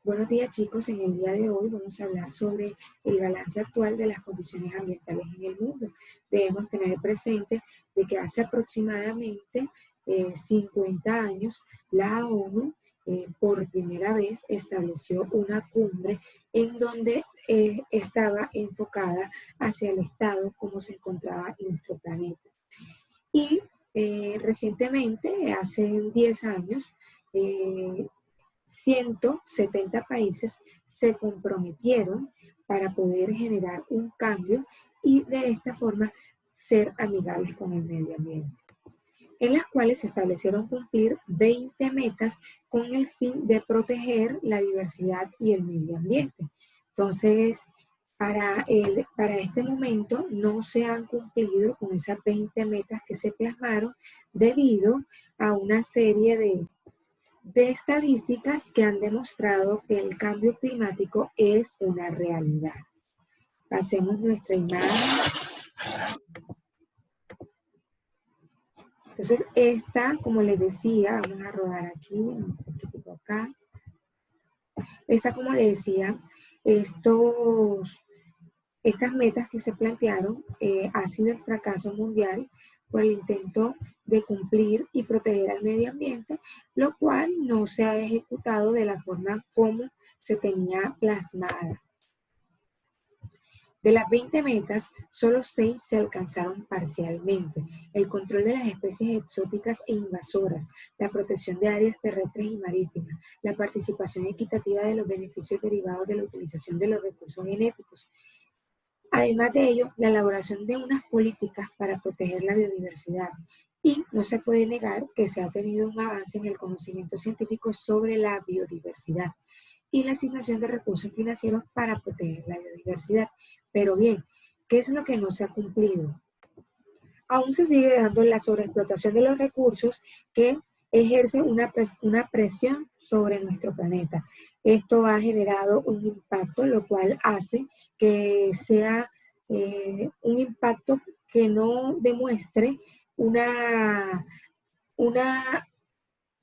Buenos días chicos, en el día de hoy vamos a hablar sobre el balance actual de las condiciones ambientales en el mundo. Debemos tener presente de que hace aproximadamente 50 años la ONU por primera vez estableció una cumbre en donde estaba enfocada hacia el estado como se encontraba nuestro planeta. Y recientemente, hace 10 años, eh, 170 países se comprometieron para poder generar un cambio y de esta forma ser amigables con el medio ambiente, en las cuales se establecieron cumplir 20 metas con el fin de proteger la diversidad y el medio ambiente. Entonces, para este momento no se han cumplido con esas 20 metas que se plasmaron debido a una serie de estadísticas que han demostrado que el cambio climático es una realidad. Pasemos nuestra imagen. Entonces, esta, como les decía, vamos a rodar aquí, un poquito acá. Esta, como les decía, estas metas que se plantearon ha sido el fracaso mundial por el intento de cumplir y proteger al medio ambiente, lo cual no se ha ejecutado de la forma como se tenía plasmada. De las 20 metas, solo 6 se alcanzaron parcialmente. El control de las especies exóticas e invasoras, la protección de áreas terrestres y marítimas, la participación equitativa de los beneficios derivados de la utilización de los recursos genéticos. Además de ello, la elaboración de unas políticas para proteger la biodiversidad. Y no se puede negar que se ha tenido un avance en el conocimiento científico sobre la biodiversidad y la asignación de recursos financieros para proteger la biodiversidad. Pero bien, ¿qué es lo que no se ha cumplido? Aún se sigue dando la sobreexplotación de los recursos que ejerce una presión sobre nuestro planeta. Esto ha generado un impacto, lo cual hace que sea un impacto que no demuestre una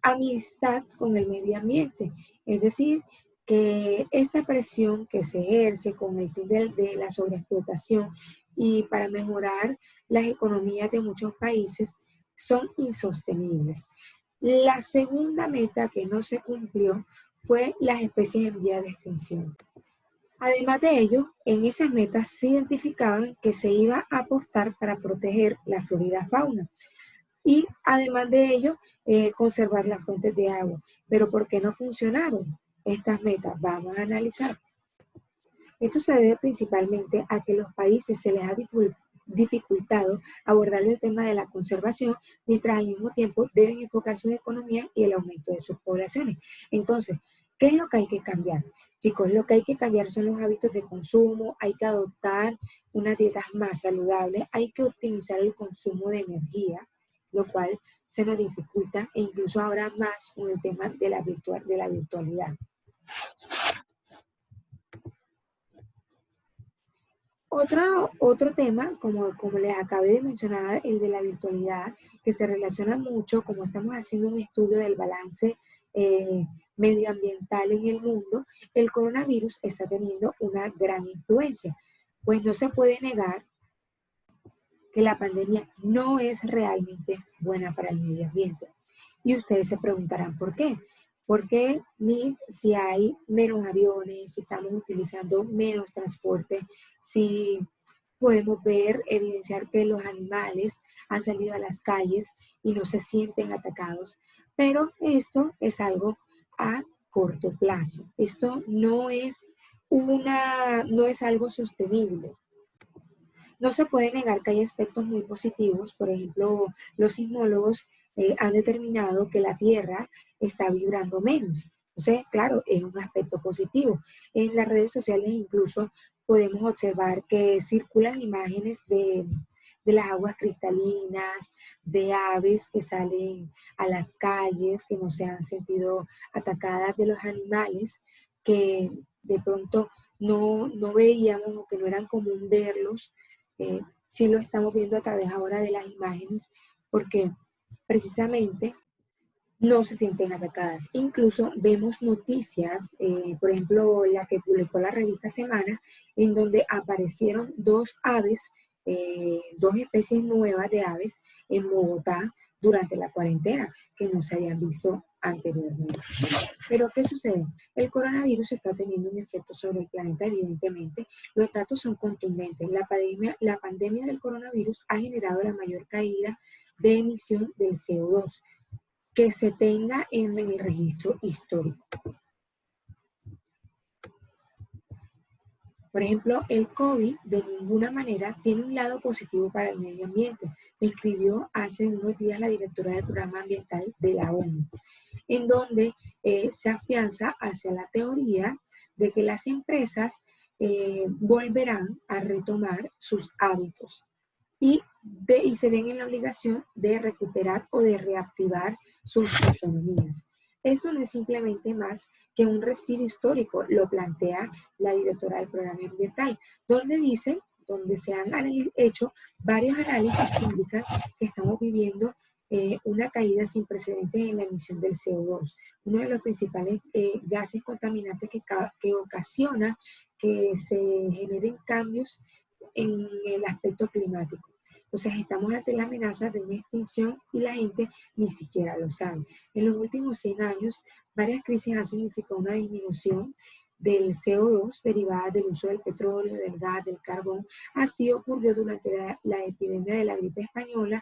amistad con el medio ambiente. Es decir, que esta presión que se ejerce con el fin de la sobreexplotación y para mejorar las economías de muchos países son insostenibles. La segunda meta que no se cumplió fue las especies en vía de extinción. Además de ello, en esas metas se identificaban que se iba a apostar para proteger la florida fauna y además de ello, conservar las fuentes de agua. Pero ¿por qué no funcionaron estas metas? Vamos a analizar. Esto se debe principalmente a que los países se les ha dificultado abordar el tema de la conservación, mientras al mismo tiempo deben enfocar sus economías y el aumento de sus poblaciones. Entonces, ¿qué es lo que hay que cambiar? Chicos, lo que hay que cambiar son los hábitos de consumo, hay que adoptar unas dietas más saludables, hay que optimizar el consumo de energía, lo cual se nos dificulta e incluso ahora más con el tema de la virtualidad. Otro tema, como les acabé de mencionar, el de la virtualidad, que se relaciona mucho, como estamos haciendo un estudio del balance medioambiental en el mundo, el coronavirus está teniendo una gran influencia, pues no se puede negar que la pandemia no es realmente buena para el medio ambiente. Y ustedes se preguntarán por qué. Porque si hay menos aviones, si estamos utilizando menos transporte, si podemos ver, evidenciar que los animales han salido a las calles y no se sienten atacados. Pero esto es algo a corto plazo. Esto no es algo sostenible. No se puede negar que hay aspectos muy positivos. Por ejemplo, los sismólogos han determinado que la Tierra está vibrando menos. Entonces, claro, es un aspecto positivo. En las redes sociales incluso podemos observar que circulan imágenes de las aguas cristalinas, de aves que salen a las calles, que no se han sentido atacadas, de los animales que de pronto no veíamos o que no eran común verlos. Sí lo estamos viendo a través ahora de las imágenes, porque precisamente no se sienten atacadas. Incluso vemos noticias, por ejemplo, la que publicó la revista Semana, en donde aparecieron dos aves, dos especies nuevas de aves en Bogotá durante la cuarentena, que no se habían visto anteriormente. Pero, ¿qué sucede? El coronavirus está teniendo un efecto sobre el planeta, evidentemente. Los datos son contundentes. La pandemia del coronavirus ha generado la mayor caída de emisión del CO2 que se tenga en el registro histórico. Por ejemplo, el COVID de ninguna manera tiene un lado positivo para el medio ambiente, escribió hace unos días la directora del Programa Ambiental de la ONU, en donde se afianza hacia la teoría de que las empresas volverán a retomar sus hábitos y se ven en la obligación de recuperar o de reactivar sus economías. Esto no es simplemente más que un respiro histórico, lo plantea la directora del programa ambiental, donde se han hecho varios análisis que indican que estamos viviendo una caída sin precedentes en la emisión del CO2, uno de los principales gases contaminantes que ocasiona que se generen cambios en el aspecto climático. Entonces estamos ante la amenaza de una extinción y la gente ni siquiera lo sabe. En los últimos 100 años, varias crisis han significado una disminución del CO2 derivada del uso del petróleo, del gas, del carbón. Así ocurrió durante la epidemia de la gripe española,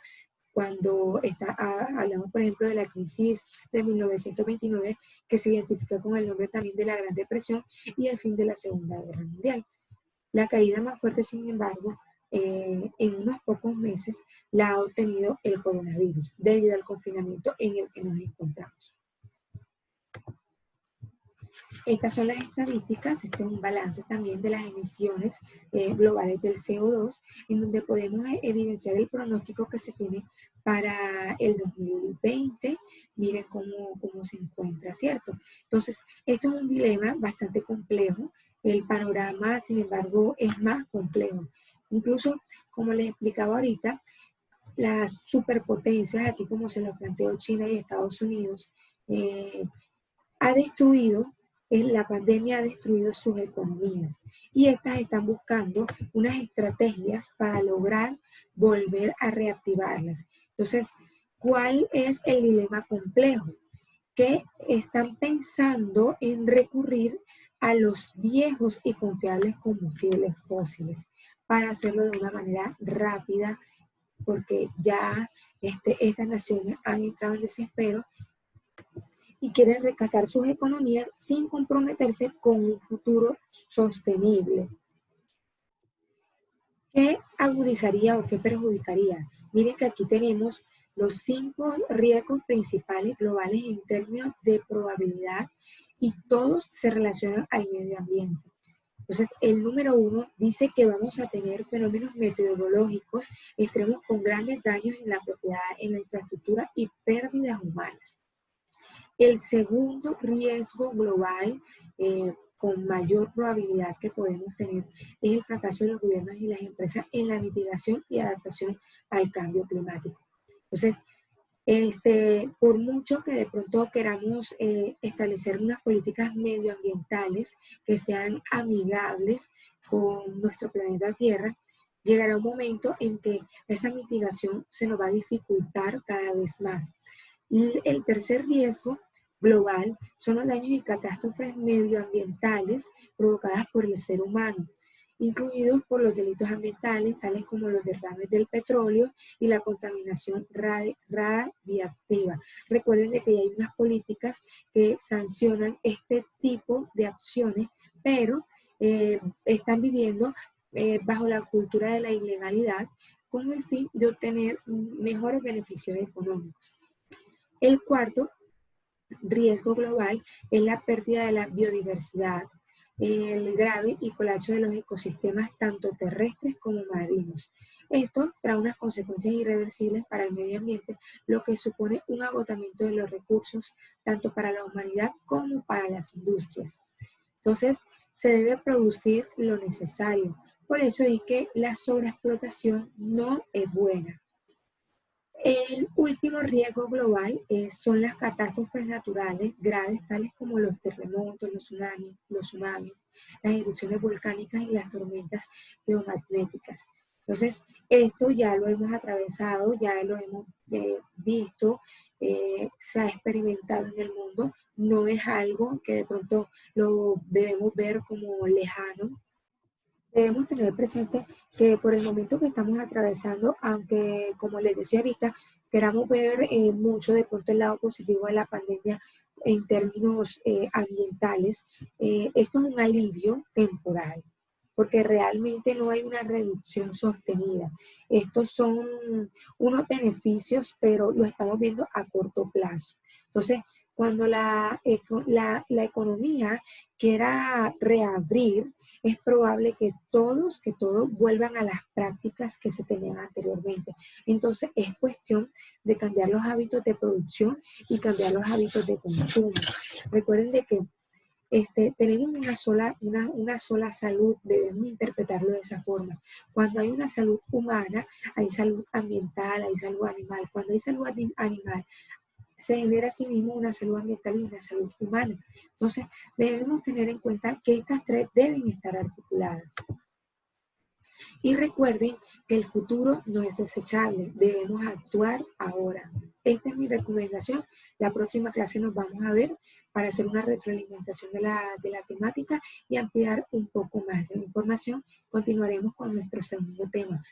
cuando hablamos, por ejemplo, de la crisis de 1929, que se identifica con el nombre también de la Gran Depresión y el fin de la Segunda Guerra Mundial. La caída más fuerte, sin embargo, en unos pocos meses la ha obtenido el coronavirus debido al confinamiento en el que nos encontramos. Estas son las estadísticas, este es un balance también de las emisiones globales del CO2, en donde podemos evidenciar el pronóstico que se tiene para el 2020. Miren cómo se encuentra, ¿cierto? Entonces, esto es un dilema bastante complejo. El panorama, sin embargo, es más complejo. Incluso, como les explicaba ahorita, las superpotencias, aquí como se lo planteó China y Estados Unidos, ha destruido, la pandemia ha destruido sus economías y estas están buscando unas estrategias para lograr volver a reactivarlas. Entonces, ¿cuál es el dilema complejo? Que están pensando en recurrir a los viejos y confiables combustibles fósiles para hacerlo de una manera rápida, porque ya estas naciones han entrado en desespero y quieren rescatar sus economías sin comprometerse con un futuro sostenible. ¿Qué agudizaría o qué perjudicaría? Miren que aquí tenemos los 5 riesgos principales globales en términos de probabilidad y todos se relacionan al medio ambiente. Entonces, el número 1 dice que vamos a tener fenómenos meteorológicos extremos con grandes daños en la propiedad, en la infraestructura y pérdidas humanas. El segundo riesgo global con mayor probabilidad que podemos tener es el fracaso de los gobiernos y las empresas en la mitigación y adaptación al cambio climático. Entonces, por mucho que de pronto queramos establecer unas políticas medioambientales que sean amigables con nuestro planeta Tierra, llegará un momento en que esa mitigación se nos va a dificultar cada vez más. El tercer riesgo global son los daños y catástrofes medioambientales provocadas por el ser humano, incluidos por los delitos ambientales, tales como los derrames del petróleo y la contaminación radiactiva. Recuerden que ya hay unas políticas que sancionan este tipo de acciones, pero están viviendo bajo la cultura de la ilegalidad con el fin de obtener mejores beneficios económicos. El cuarto riesgo global es la pérdida de la biodiversidad, el grave y colapso de los ecosistemas tanto terrestres como marinos. Esto trae unas consecuencias irreversibles para el medio ambiente, lo que supone un agotamiento de los recursos tanto para la humanidad como para las industrias. Entonces, se debe producir lo necesario. Por eso es que la sobreexplotación no es buena. El último riesgo global son las catástrofes naturales graves, tales como los terremotos, los tsunamis, las erupciones volcánicas y las tormentas geomagnéticas. Entonces, esto ya lo hemos atravesado, ya lo hemos visto, se ha experimentado en el mundo, no es algo que de pronto lo debemos ver como lejano. Debemos tener presente que por el momento que estamos atravesando, aunque como les decía ahorita, queramos ver mucho de pronto el lado positivo de la pandemia en términos ambientales, esto es un alivio temporal, porque realmente no hay una reducción sostenida. Estos son unos beneficios, pero lo estamos viendo a corto plazo. Entonces, cuando la economía quiera reabrir, es probable que todos vuelvan a las prácticas que se tenían anteriormente. Entonces, es cuestión de cambiar los hábitos de producción y cambiar los hábitos de consumo. Recuerden de que tenemos una sola salud, debemos interpretarlo de esa forma. Cuando hay una salud humana, hay salud ambiental, hay salud animal. Cuando hay salud animal, se genera asimismo una salud ambiental y una salud humana. Entonces, debemos tener en cuenta que estas tres deben estar articuladas. Y recuerden que el futuro no es desechable, debemos actuar ahora. Esta es mi recomendación. La próxima clase nos vamos a ver para hacer una retroalimentación de la temática y ampliar un poco más de la información. Continuaremos con nuestro segundo tema.